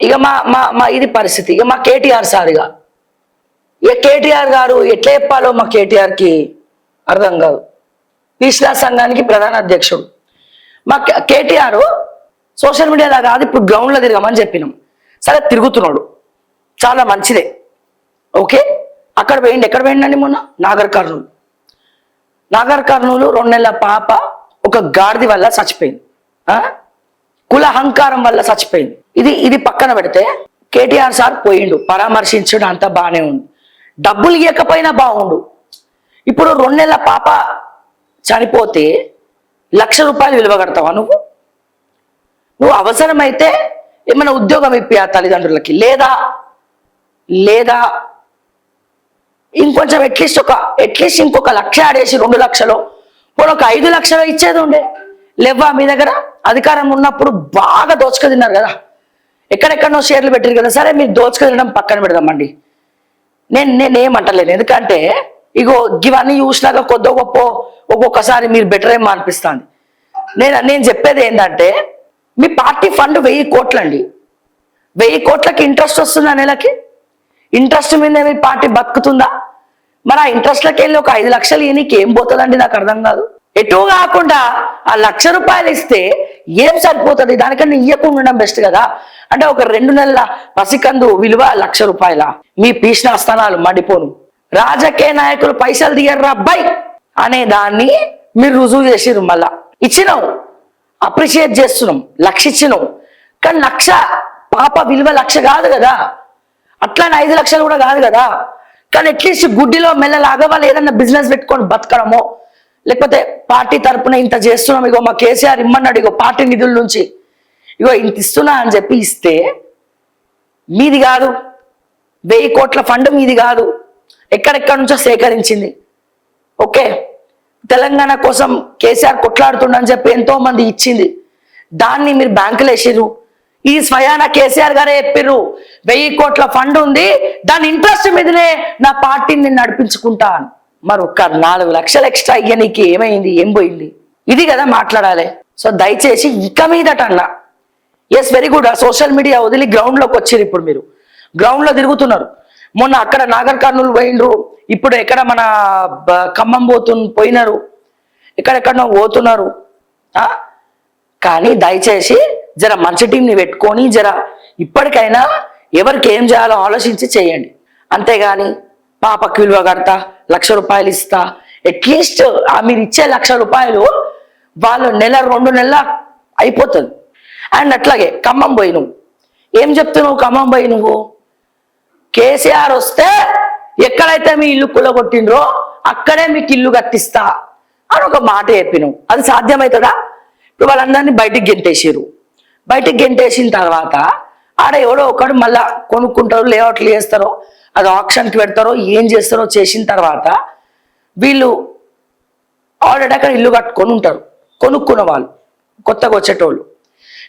ఇక మా మా మా ఇది పరిస్థితి. ఇక మా కేటీఆర్ సార్ ఇక కేటీఆర్ గారు ఎట్లా చెప్పాలో మా కేటీఆర్కి అర్థం కాదు. పీస్లా సంఘానికి ప్రధాన అధ్యక్షుడు మా కేటీఆర్. సోషల్ మీడియాలో కాదు, ఇప్పుడు గ్రౌండ్లో తిరగమని చెప్పినాం. సరే తిరుగుతున్నాడు, చాలా మంచిదే, ఓకే. అక్కడ పోయిండి. ఎక్కడ పోయిండండి మొన్న? నాగర్ కర్నూలు 2 నెలల పాప ఒక గాడిది వల్ల చచ్చిపోయింది, కుల అహంకారం వల్ల చచ్చిపోయింది. ఇది పక్కన పెడితే కేటీఆర్ సార్ పోయిండు, పరామర్శించడం అంతా బాగానే ఉంది. డబ్బులు ఇవ్వకపోయినా బాగుండు. ఇప్పుడు 2 నెలల పాప చనిపోతే ₹1,00,000 విలువ కడతావా నువ్వు? అవసరమైతే ఏమైనా ఉద్యోగం ఇప్పి ఆ తల్లిదండ్రులకి, లేదా ఇంకొంచెం అట్లీస్ట్ ఇంకొక 1,00,000 ఆడేసి 2 లక్షలు పోనీ ఒక 5 లక్షలు ఇచ్చేది ఉండే. లేవా మీ దగ్గర అధికారం ఉన్నప్పుడు బాగా దోచుకు తిన్నారు కదా, ఎక్కడెక్కడనో షేర్లు పెట్టారు కదా. సరే మీరు దోచుకు తినడం పక్కన పెడదామండి, నేనేమంటలేను. ఎందుకంటే ఇగో ఇవన్నీ చూసినాక కొద్ది గొప్ప ఒక్కొక్కసారి మీరు బెటర్ ఏమో అనిపిస్తుంది. నేను చెప్పేది ఏంటంటే మీ పార్టీ ఫండ్ 1000 కోట్లు అండి. 1000 కోట్లకి ఇంట్రెస్ట్ వస్తుందా నెలకి? ఇంట్రెస్ట్ మీద మీ పార్టీ బతుకుతుందా? మరి ఆ ఇంట్రెస్ట్లకి వెళ్ళి ఒక 5 లక్షలు నీకు ఏం పోతుందండి? నాకు అర్థం కాదు. ఎటు కాకుండా ఆ ₹1,00,000 ఇస్తే ఏం సరిపోతుంది? దానికన్నా ఇయ్యకుండా ఉండడం బెస్ట్ కదా. అంటే ఒక 2 నెలల పసికందు విలువ ₹1,00,000. మీ పీష్ణ స్థానాలు మండిపోను. రాజకీయ నాయకులు పైసలు దిగర్రా అబ్బాయి అనే దాన్ని మీరు రుజువు చేసిరు. మళ్ళా ఇచ్చినాం, అప్రిషియేట్ చేస్తున్నాం, 1,00,000 ఇచ్చినాం. కానీ 1,00,000 పాప విలువ 1,00,000 కాదు కదా, అట్లానే 5 లక్షలు కూడా కాదు కదా. కానీ అట్లీస్ట్ గుడ్డిలో మెల్లలాగా వాళ్ళు ఏదన్నా బిజినెస్ పెట్టుకొని బతకడమో, లేకపోతే పార్టీ తరపున ఇంత చేస్తున్నాం, ఇగో మా కేసీఆర్ ఇమ్మన్నాడు, ఇగో పార్టీ నిధుల నుంచి ఇగో ఇంత ఇస్తున్నా అని చెప్పి ఇస్తే మీది కాదు. 1000 కోట్ల ఫండ్ మీది కాదు, ఎక్కడెక్కడి నుంచో సేకరించింది. ఓకే, తెలంగాణ కోసం కేసీఆర్ కొట్లాడుతుండని చెప్పి ఎంతో మంది ఇచ్చింది, దాన్ని మీరు బ్యాంకులు వేసిర్రు. ఈ స్వయాన కేసీఆర్ గారే చెప్పిర్రు 1000 కోట్ల ఫండ్ ఉంది, దాని ఇంట్రెస్ట్ మీదనే నా పార్టీని నడిపించుకుంటా. మరి ఒక 4 లక్షలు ఎక్స్ట్రా అయ్యా నీకు ఏమైంది? ఏం పోయింది? ఇది కదా మాట్లాడాలి. సో దయచేసి ఇక మీదటన్నా ఎస్ వెరీ గుడ్, ఆ సోషల్ మీడియా వదిలి గ్రౌండ్లోకి వచ్చిర్రు. ఇప్పుడు మీరు గ్రౌండ్లో తిరుగుతున్నారు. మొన్న అక్కడ నాగర్ కర్నూలు పోయినరు, ఇప్పుడు ఎక్కడ మన ఖమ్మం పోయినారు, ఎక్కడెక్కడో పోతున్నారు. కానీ దయచేసి జర మంచి టీంని పెట్టుకొని జర ఇప్పటికైనా ఎవరికి ఏం చేయాలో ఆలోచించి చేయండి. అంతేగాని పాపకి విలువ కడతా, ₹1,00,000 ఇస్తా, అట్లీస్ట్ మీరు ఇచ్చే ₹1,00,000 వాళ్ళు 1-2 నెలల అయిపోతుంది. అండ్ అట్లాగే ఖమ్మం పోయి నువ్వు ఏం చెప్తున్నావు? ఖమ్మం పోయి నువ్వు కేసీఆర్ వస్తే ఎక్కడైతే మీ ఇల్లు కులగొట్టిండ్రో అక్కడే మీకు ఇల్లు కట్టిస్తా అని ఒక మాట చెప్పినావు. అది సాధ్యమవుతుందా? ఇప్పుడు వాళ్ళందరినీ బయటికి గెంటేసిన తర్వాత ఆడ ఎవడో ఒకడు మళ్ళా కొనుక్కుంటారో, లేఅవుట్లు చేస్తారో, అది ఆప్షన్కి పెడతారో, ఏం చేస్తారో చేసిన తర్వాత వీళ్ళు ఆల్రెడీ అక్కడ ఇల్లు కట్టుకొని ఉంటారు, కొనుక్కున్న వాళ్ళు, కొత్తగా వచ్చేటోళ్ళు.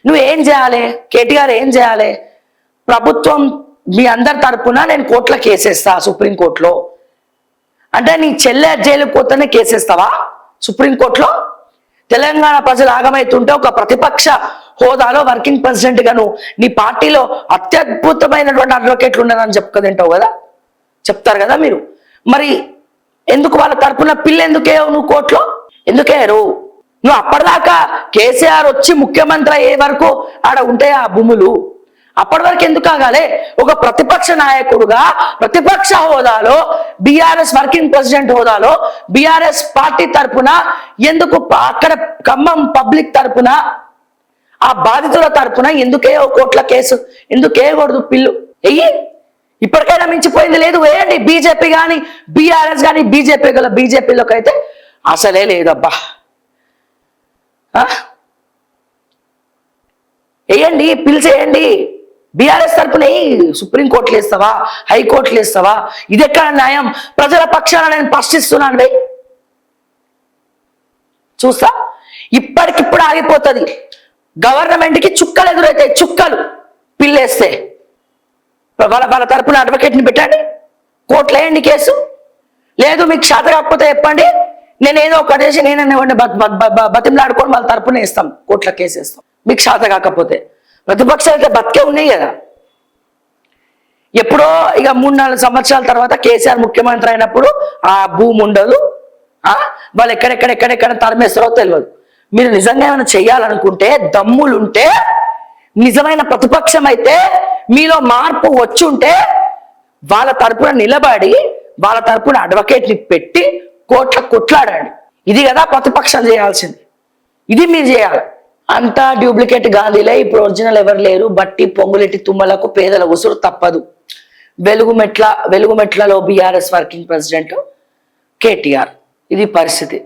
నువ్వేం చేయాలి? కేటీఆర్ ఏం చేయాలి? ప్రభుత్వం మీ అందరి తరపున నేను కోర్టులో కేసేస్తా, సుప్రీంకోర్టులో అంటే నీ చెల్లె జైలుకు పోతేనే కేసేస్తావా సుప్రీంకోర్టులో? తెలంగాణ ప్రజలు ఆగమైతుంటే ఒక ప్రతిపక్ష హోదాలో వర్కింగ్ ప్రెసిడెంట్ గాను నీ పార్టీలో అత్యద్భుతమైనటువంటి అడ్వకేట్లు ఉన్నారని చెప్పుకదింటావు కదా, చెప్తారు కదా మీరు. మరి ఎందుకు వాళ్ళ తరపున పిల్ల ఎందుకేవు నువ్వు కోర్టులో? ఎందుకేరు నువ్వు? అప్పటిదాకా కేసీఆర్ వచ్చి ముఖ్యమంత్రి అయ్యే వరకు ఆడ ఉంటాయి ఆ భూములు, అప్పటి వరకు ఎందుకు ఆగాలి? ఒక ప్రతిపక్ష నాయకుడుగా ప్రతిపక్ష హోదాలో, బీఆర్ఎస్ వర్కింగ్ ప్రెసిడెంట్ హోదాలో బీఆర్ఎస్ పార్టీ తరపున ఎందుకు అక్కడ ఖమ్మం పబ్లిక్ తరపున, ఆ బాధితుల తరపున ఎందుకే కోట్ల కేసు ఎందుకేయకూడదు? పిల్లు వెయ్యి. ఇప్పటికైనా మించిపోయింది లేదు, వేయండి. బీజేపీ కానీ బీఆర్ఎస్ కానీ బీజేపీలోకి అయితే అసలే లేదబ్బా. వేయండి, పిలిచేయండి. బీఆర్ఎస్ తరపున సుప్రీంకోర్టులు వేస్తావా, హైకోర్టులు వేస్తావా? ఇది ఎక్కడ న్యాయం? ప్రజల పక్షాన నేను ప్రశ్నిస్తున్నాను. వే చూస్తా, ఇప్పటికిప్పుడు ఆగిపోతుంది. గవర్నమెంట్కి చుక్కలు ఎదురైతాయి, చుక్కలు పిల్లేస్తే. వాళ్ళ తరపున అడ్వకేట్ని పెట్టండి, కోర్టులో వేయండి కేసు. లేదు మీకు శాత కాకపోతే చెప్పండి, నేనేదో ఒకటి చేసి నేనే బతిమలాడుకొని వాళ్ళ తరపున వేస్తాం, కోర్టులో కేసు వేస్తాం. మీకు శాత కాకపోతే ప్రతిపక్షాలు అయితే బతికే ఉన్నాయి కదా. ఎప్పుడో ఇక 3-4 సంవత్సరాల తర్వాత కేసీఆర్ ముఖ్యమంత్రి అయినప్పుడు ఆ భూమి ఉండదు, వాళ్ళు ఎక్కడెక్కడెక్కడెక్కడ తరిమేస్తారో తెలియదు. మీరు నిజంగా ఏమైనా చెయ్యాలనుకుంటే, దమ్ములుంటే, నిజమైన ప్రతిపక్షం అయితే, మీలో మార్పు వచ్చుంటే వాళ్ళ తరపున నిలబడి వాళ్ళ తరపున అడ్వకేట్ని పెట్టి కోట్ల కొట్లాడండి. ఇది కదా ప్రతిపక్షం చేయాల్సింది, ఇది మీరు చేయాలి. అంతా డూప్లికేట్ గాంధీలే, ఇప్పుడు ఒరిజినల్ ఎవరు లేరు. బట్టి పొంగులెట్టి తుమ్మలకు పేదల ఉసురు తప్పదు. వెలుగుమెట్లలో బీఆర్ఎస్ వర్కింగ్ ప్రెసిడెంట్ కేటీఆర్. ఇది పరిస్థితి.